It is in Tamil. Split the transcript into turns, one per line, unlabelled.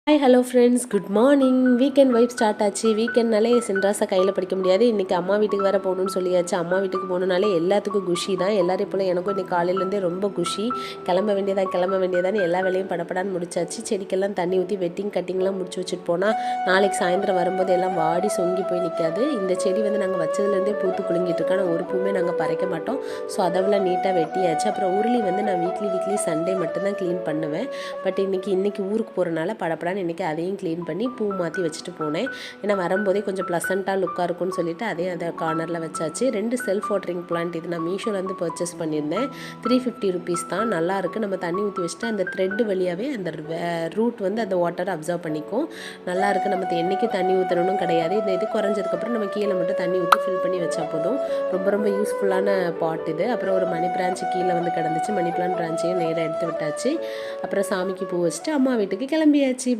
Hi hello friends, good morning. Weekend vibe start ஆச்சு. வீக்கெண்ட்னாலே சின்ராஸை கையில் படிக்க முடியாது. இன்றைக்கி அம்மா வீட்டுக்கு வேறு போகணுன்னு சொல்லியாச்சு. அம்மா வீட்டுக்கு போகணுனாலே எல்லாத்துக்கும் குஷி தான். எல்லாரையும் போல் எனக்கும் இன்றைக்கி காலையிலேருந்தே ரொம்ப குஷி. கிளம்ப வேண்டியதான்னு எல்லா வேலையும் படப்படான்னு முடிச்சாச்சு. செடிக்கெல்லாம் தண்ணி ஊற்றி வெட்டிங் கட்டிங்லாம் முடிச்சு வச்சுட்டு போனால் நாளைக்கு சாயந்தரம் வரும்போது எல்லாம் வாடி சொங்கி போய் நிற்காது. இந்த செடி நாங்கள் வச்சதுலேருந்தே பூத்து குலுங்கிட்டு இருக்கோம். ஆனால் ஒரு பூவுமே நாங்கள் பறைக்க மாட்டோம். ஸோ அதெல்லாம் நீட்டாக வெட்டியாச்சு. அப்புறம் உருளி நான் வீக்லி சண்டே மட்டும்தான் க்ளீன் பண்ணுவேன். பட் இன்றைக்கி ஊருக்கு போகிறனால படப்படான்னு இன்றைக்கி அதையும் க்ளீன் பண்ணி பூ மாற்றி வச்சுட்டு போனேன். ஏன்னா வரும்போதே கொஞ்சம் ப்ளசண்ட்டாக லுக்காக இருக்கும்னு சொல்லிவிட்டு அதையும் அதை கார்னரில் வச்சாச்சு. 2 செல்ஃப் வாட்டரிங் பிளான்ட் இது நான் மீஷோலேருந்து பர்ச்சேஸ் பண்ணியிருந்தேன். 350 ருபீஸ் தான். நல்லாயிருக்கு. நம்ம தண்ணி ஊற்றி வச்சுட்டு அந்த த்ரெட்டு வழியாகவே அந்த ரூட் அந்த வாட்டரை அப்சர்வ் பண்ணிக்கும். நல்லாயிருக்கு. நம்ம என்றைக்கும் தண்ணி ஊற்றணும் கிடையாது. இந்த இது குறைஞ்சதுக்கப்புறம் நம்ம கீழே மட்டும் தண்ணி ஊற்றி ஃபில் பண்ணி வச்சா போதும். ரொம்ப யூஸ்ஃபுல்லான பாட் இது. அப்புறம் ஒரு மணி பிரான்ச்சு கீழே கிடந்துச்சு. மணி பிளான்ட் பிரான்ச்சையும் நேராக எடுத்து விட்டாச்சு. அப்புறம் சாமிக்கு பூ வச்சுட்டு அம்மா வீட்டுக்கு கிளம்பியாச்சு.